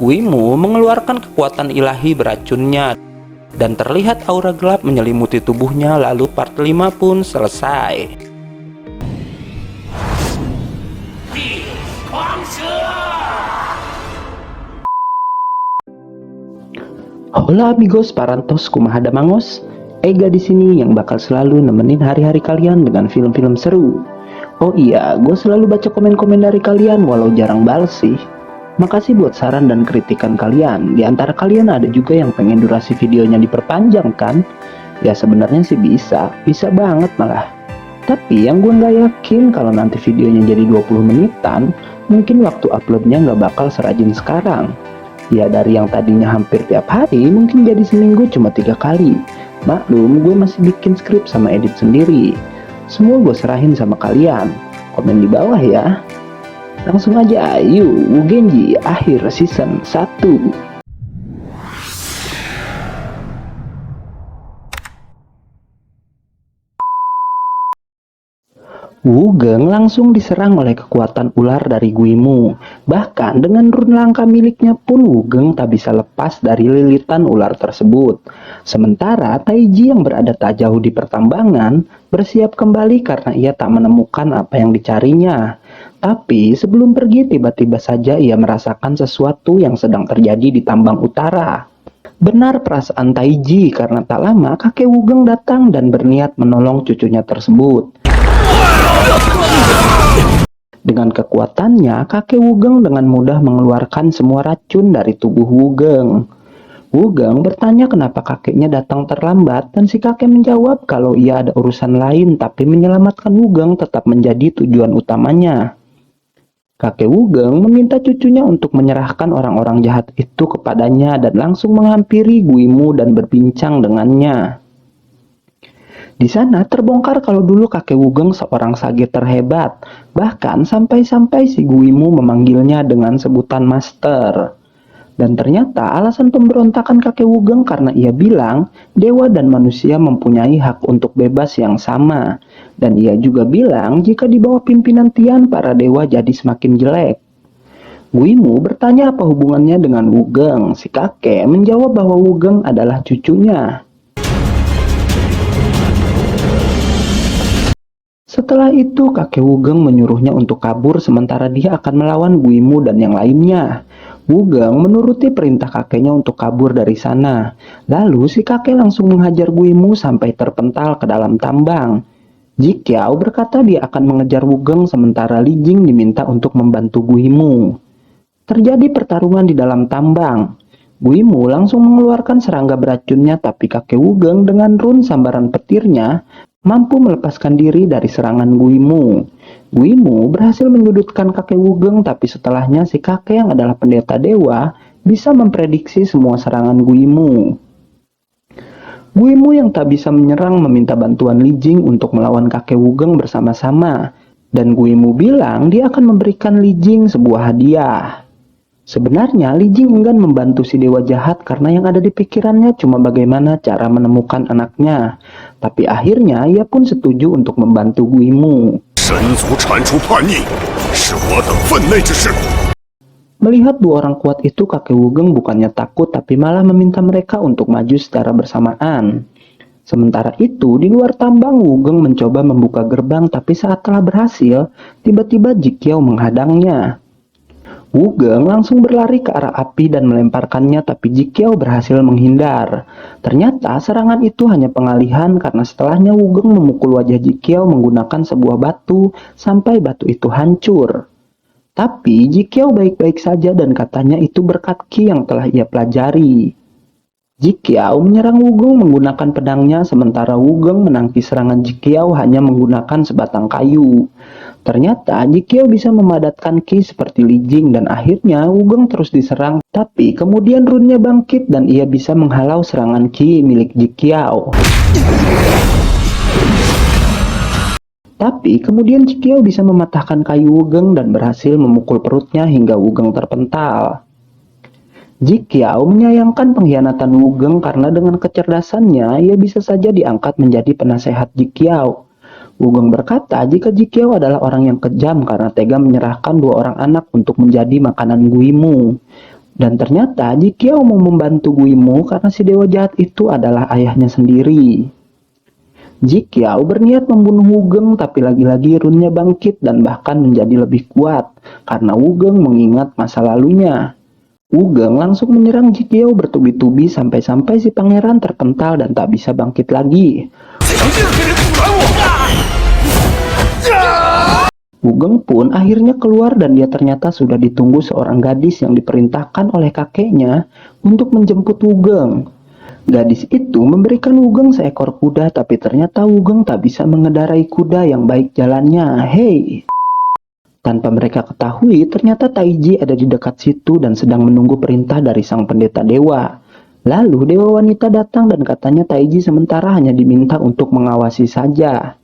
Guimu mengeluarkan kekuatan ilahi beracunnya dan terlihat aura gelap menyelimuti tubuhnya, lalu part 5 pun selesai. Hola amigos parantos kumahada mangos, Ega di sini yang bakal selalu nemenin hari-hari kalian dengan film-film seru. Oh iya, gue selalu baca komen-komen dari kalian walau jarang balas sih. Makasih buat saran dan kritikan kalian. Di antara kalian ada juga yang pengen durasi videonya diperpanjang kan? Ya sebenarnya sih bisa banget malah. Tapi yang gue nggak yakin kalau nanti videonya jadi 20 menitan, mungkin waktu uploadnya nggak bakal serajin sekarang. Ya dari yang tadinya hampir tiap hari, mungkin jadi seminggu cuma 3 kali. Maklum, gue masih bikin skrip sama edit sendiri. Semua gue serahin sama kalian. Komen di bawah ya. Langsung aja, yuk, Mugenji akhir season 1. Wugeng langsung diserang oleh kekuatan ular dari Guimu. Bahkan dengan rune langka miliknya pun Wugeng tak bisa lepas dari lilitan ular tersebut. Sementara Taiji yang berada tak jauh di pertambangan bersiap kembali karena ia tak menemukan apa yang dicarinya. Tapi sebelum pergi tiba-tiba saja ia merasakan sesuatu yang sedang terjadi di tambang utara. Benar perasaan Taiji karena tak lama kakek Wugeng datang dan berniat menolong cucunya tersebut. Dengan kekuatannya, kakek Wugeng dengan mudah mengeluarkan semua racun dari tubuh Wugeng. Wugeng bertanya kenapa kakeknya datang terlambat dan si kakek menjawab kalau ia ada urusan lain tapi menyelamatkan Wugeng tetap menjadi tujuan utamanya. Kakek Wugeng meminta cucunya untuk menyerahkan orang-orang jahat itu kepadanya dan langsung menghampiri Guimu dan berbincang dengannya. Di sana terbongkar kalau dulu kakek Wugeng seorang sage terhebat, bahkan sampai-sampai si Guimu memanggilnya dengan sebutan master. Dan ternyata alasan pemberontakan kakek Wugeng karena ia bilang dewa dan manusia mempunyai hak untuk bebas yang sama. Dan ia juga bilang jika di bawah pimpinan Tian para dewa jadi semakin jelek. Guimu bertanya apa hubungannya dengan Wugeng. Si kakek menjawab bahwa Wugeng adalah cucunya. Setelah itu kakek Wugeng menyuruhnya untuk kabur sementara dia akan melawan Guimu dan yang lainnya. Wugeng menuruti perintah kakeknya untuk kabur dari sana. Lalu si kakek langsung menghajar Guimu sampai terpental ke dalam tambang. Jikiao berkata dia akan mengejar Wugeng sementara Li Jing diminta untuk membantu Guimu. Terjadi pertarungan di dalam tambang. Guimu langsung mengeluarkan serangga beracunnya tapi kakek Wugeng dengan rune sambaran petirnya mampu melepaskan diri dari serangan Guimu. Guimu berhasil menyudutkan kakek Wugeng tapi setelahnya si kakek yang adalah pendeta dewa bisa memprediksi semua serangan Guimu. Guimu yang tak bisa menyerang meminta bantuan Li Jing untuk melawan kakek Wugeng bersama-sama. Dan Guimu bilang dia akan memberikan Li Jing sebuah hadiah. Sebenarnya Li Jing enggan membantu si dewa jahat karena yang ada di pikirannya cuma bagaimana cara menemukan anaknya. Tapi akhirnya ia pun setuju untuk membantu Guimu. Melihat dua orang kuat itu, kakek Wugeng bukannya takut tapi malah meminta mereka untuk maju secara bersamaan. Sementara itu, di luar tambang Wugeng mencoba membuka gerbang tapi saat telah berhasil, tiba-tiba Jikiao menghadangnya. Wugeng langsung berlari ke arah api dan melemparkannya tapi Jikiao berhasil menghindar. Ternyata serangan itu hanya pengalihan karena setelahnya Wugeng memukul wajah Jikiao menggunakan sebuah batu sampai batu itu hancur. Tapi Jikiao baik-baik saja dan katanya itu berkat ki yang telah ia pelajari. Jikiao menyerang Wugeng menggunakan pedangnya sementara Wugeng menangkis serangan Jikiao hanya menggunakan sebatang kayu. Ternyata Jikiao bisa memadatkan ki seperti Li Jing dan akhirnya Wugeng terus diserang tapi kemudian rune-nya bangkit dan ia bisa menghalau serangan ki milik Jikiao. Tapi kemudian Jikiao bisa mematahkan kayu Wugeng dan berhasil memukul perutnya hingga Wugeng terpental. Jikiao menyayangkan pengkhianatan Wugeng karena dengan kecerdasannya ia bisa saja diangkat menjadi penasehat Jikiao. Wugeng berkata jika Jikiao adalah orang yang kejam karena tega menyerahkan dua orang anak untuk menjadi makanan Guimu. Dan ternyata Ji Qiao mau membantu Guimu karena si dewa jahat itu adalah ayahnya sendiri. Ji Qiao berniat membunuh Wugeng tapi lagi-lagi runnya bangkit dan bahkan menjadi lebih kuat karena Wugeng mengingat masa lalunya. Wugeng langsung menyerang Ji Qiao bertubi-tubi sampai-sampai si pangeran terpental dan tak bisa bangkit lagi. Wugeng pun akhirnya keluar dan dia ternyata sudah ditunggu seorang gadis yang diperintahkan oleh kakeknya untuk menjemput Wugeng. Gadis itu memberikan Wugeng seekor kuda tapi ternyata Wugeng tak bisa mengendarai kuda yang baik jalannya. Hei! Tanpa mereka ketahui, ternyata Taiji ada di dekat situ dan sedang menunggu perintah dari sang pendeta dewa. Lalu dewa wanita datang dan katanya Taiji sementara hanya diminta untuk mengawasi saja.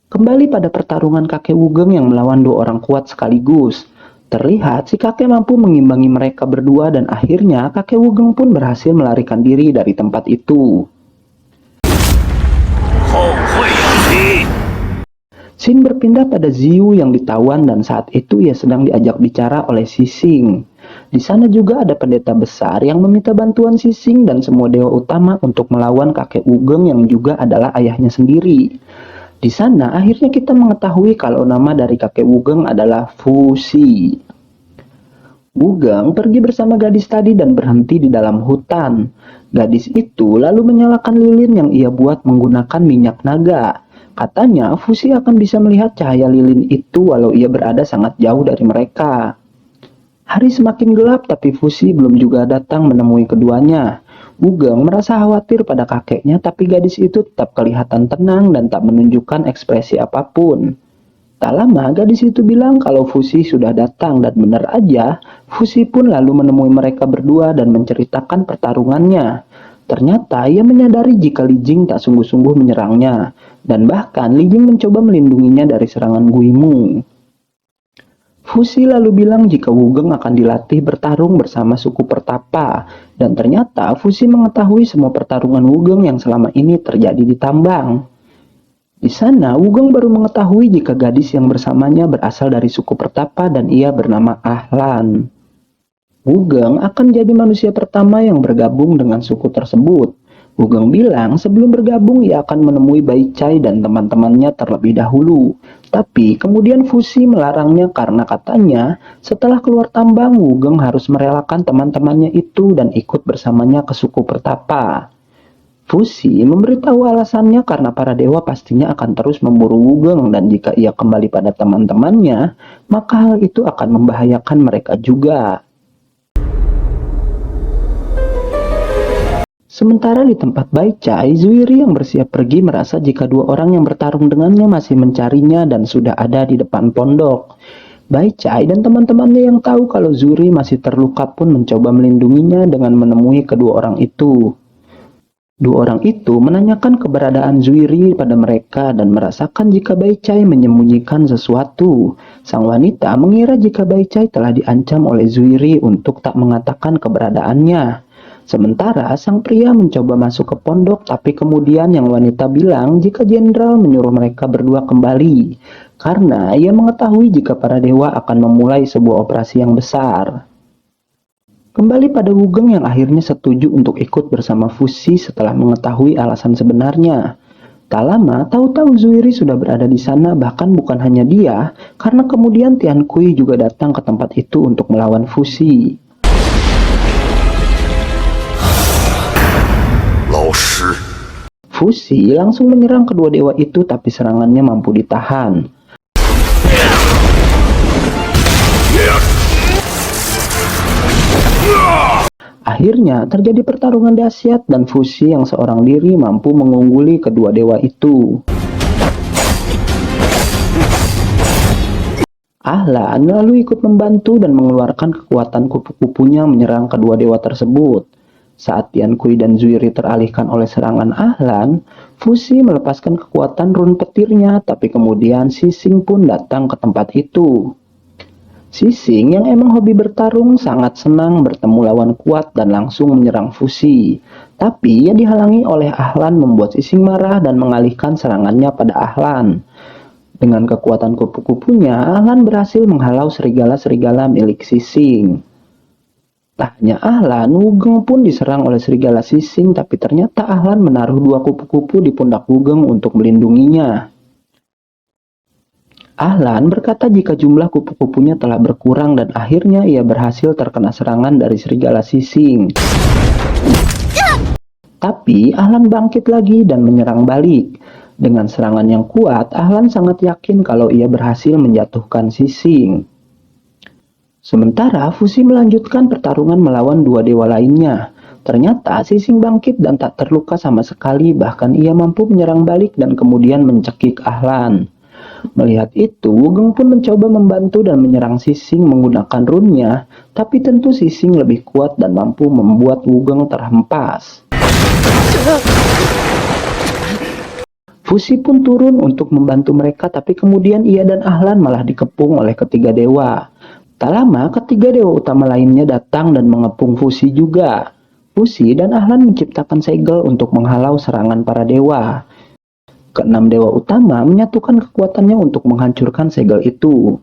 Kembali pada pertarungan kakek Wugeng yang melawan dua orang kuat sekaligus. Terlihat si kakek mampu mengimbangi mereka berdua dan akhirnya kakek Wugeng pun berhasil melarikan diri dari tempat itu. Xin berpindah pada Ziyu yang ditawan dan saat itu ia sedang diajak bicara oleh Sising. Di sana juga ada pendeta besar yang meminta bantuan Sising dan semua dewa utama untuk melawan kakek Wugeng yang juga adalah ayahnya sendiri. Di sana akhirnya kita mengetahui kalau nama dari kakek Wugeng adalah Fuxi. Wugeng pergi bersama gadis tadi dan berhenti di dalam hutan. Gadis itu lalu menyalakan lilin yang ia buat menggunakan minyak naga. Katanya Fuxi akan bisa melihat cahaya lilin itu walau ia berada sangat jauh dari mereka. Hari semakin gelap tapi Fuxi belum juga datang menemui keduanya. Wugeng merasa khawatir pada kakeknya tapi gadis itu tetap kelihatan tenang dan tak menunjukkan ekspresi apapun. Tak lama gadis itu bilang kalau Fuxi sudah datang dan benar aja Fuxi pun lalu menemui mereka berdua dan menceritakan pertarungannya. Ternyata ia menyadari jika Li Jing tak sungguh-sungguh menyerangnya dan bahkan Li Jing mencoba melindunginya dari serangan Guimu. Fuxi lalu bilang jika Wugeng akan dilatih bertarung bersama suku Pertapa, dan ternyata Fuxi mengetahui semua pertarungan Wugeng yang selama ini terjadi di tambang. Di sana, Wugeng baru mengetahui jika gadis yang bersamanya berasal dari suku Pertapa dan ia bernama Ahlan. Wugeng akan jadi manusia pertama yang bergabung dengan suku tersebut. Wugeng bilang sebelum bergabung ia akan menemui Bai Chai dan teman-temannya terlebih dahulu. Tapi kemudian Fuxi melarangnya karena katanya setelah keluar tambang Wugeng harus merelakan teman-temannya itu dan ikut bersamanya ke suku Pertapa. Fuxi memberitahu alasannya karena para dewa pastinya akan terus memburu Wugeng dan jika ia kembali pada teman-temannya, maka hal itu akan membahayakan mereka juga. Sementara di tempat Bai Chai, Zuiri yang bersiap pergi merasa jika dua orang yang bertarung dengannya masih mencarinya dan sudah ada di depan pondok. Bai Chai dan teman-temannya yang tahu kalau Zuri masih terluka pun mencoba melindunginya dengan menemui kedua orang itu. Dua orang itu menanyakan keberadaan Zuiri pada mereka dan merasakan jika Bai Chai menyembunyikan sesuatu. Sang wanita mengira jika Bai Chai telah diancam oleh Zuiri untuk tak mengatakan keberadaannya. Sementara sang pria mencoba masuk ke pondok tapi kemudian yang wanita bilang jika jenderal menyuruh mereka berdua kembali karena ia mengetahui jika para dewa akan memulai sebuah operasi yang besar. Kembali pada Wugeng yang akhirnya setuju untuk ikut bersama Fuxi setelah mengetahui alasan sebenarnya. Tak lama, tahu-tahu Zuiri sudah berada di sana bahkan bukan hanya dia karena kemudian Tian Kui juga datang ke tempat itu untuk melawan Fuxi. Fuxi langsung menyerang kedua dewa itu tapi serangannya mampu ditahan. Akhirnya terjadi pertarungan dahsyat dan Fuxi yang seorang diri mampu mengungguli kedua dewa itu. Ahlan lalu ikut membantu dan mengeluarkan kekuatan kupu-kupunya menyerang kedua dewa tersebut. Saat Tian Kui dan Zuiri teralihkan oleh serangan Ahlan, Fuxi melepaskan kekuatan run petirnya, tapi kemudian Sising pun datang ke tempat itu. Sising yang emang hobi bertarung sangat senang bertemu lawan kuat dan langsung menyerang Fuxi. Tapi ia dihalangi oleh Ahlan membuat Sising marah dan mengalihkan serangannya pada Ahlan. Dengan kekuatan kupu-kupunya, Ahlan berhasil menghalau serigala-serigala milik Sising. Tak hanya Ahlan, Wugeng pun diserang oleh serigala sising, tapi ternyata Ahlan menaruh 2 kupu-kupu di pundak Wugeng untuk melindunginya. Ahlan berkata jika jumlah kupu-kupunya telah berkurang dan akhirnya ia berhasil terkena serangan dari serigala sising. Tapi Ahlan bangkit lagi dan menyerang balik. Dengan serangan yang kuat, Ahlan sangat yakin kalau ia berhasil menjatuhkan sising. Sementara Fusi melanjutkan pertarungan melawan 2 dewa lainnya. Ternyata sising bangkit dan tak terluka sama sekali, bahkan ia mampu menyerang balik dan kemudian mencekik Ahlan. Melihat itu, Wugeng pun mencoba membantu dan menyerang sising menggunakan runnya, tapi tentu sising lebih kuat dan mampu membuat Wugeng terhempas. Fusi pun turun untuk membantu mereka, tapi kemudian ia dan Ahlan malah dikepung oleh ketiga dewa. Tak lama, ketiga dewa utama lainnya datang dan mengepung Fusi juga. Fusi dan Ahlan menciptakan segel untuk menghalau serangan para dewa. Keenam dewa utama menyatukan kekuatannya untuk menghancurkan segel itu.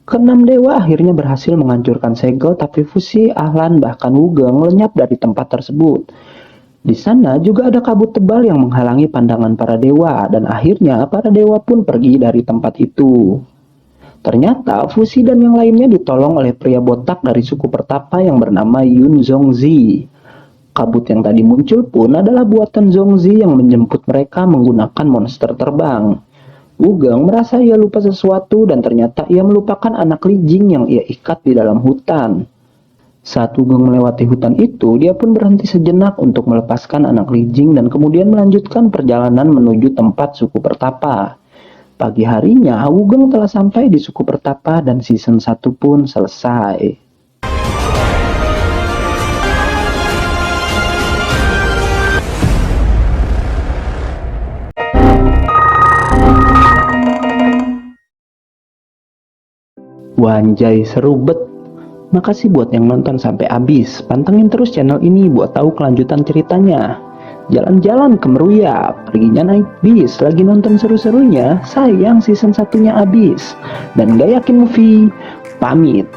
Keenam dewa akhirnya berhasil menghancurkan segel, tapi Fusi, Ahlan, bahkan Wugeng lenyap dari tempat tersebut. Di sana juga ada kabut tebal yang menghalangi pandangan para dewa, dan akhirnya para dewa pun pergi dari tempat itu. Ternyata Fusi dan yang lainnya ditolong oleh pria botak dari suku pertapa yang bernama Yun Zongzi. Kabut yang tadi muncul pun adalah buatan Zongzi yang menjemput mereka menggunakan monster terbang. Wugeng merasa ia lupa sesuatu dan ternyata ia melupakan anak Li Jing yang ia ikat di dalam hutan. Saat Wugeng melewati hutan itu, dia pun berhenti sejenak untuk melepaskan anak Li Jing dan kemudian melanjutkan perjalanan menuju tempat suku pertapa. Pagi harinya, Wugeng telah sampai di suku pertapa dan season 1 pun selesai. Wanjay, seru bet. Makasih buat yang nonton sampai habis. Pantengin terus channel ini buat tahu kelanjutan ceritanya. Jalan-jalan ke Meruya, perginya naik bis, lagi nonton seru-serunya, sayang season 1-nya habis. Dan gak yakin movie, pamit.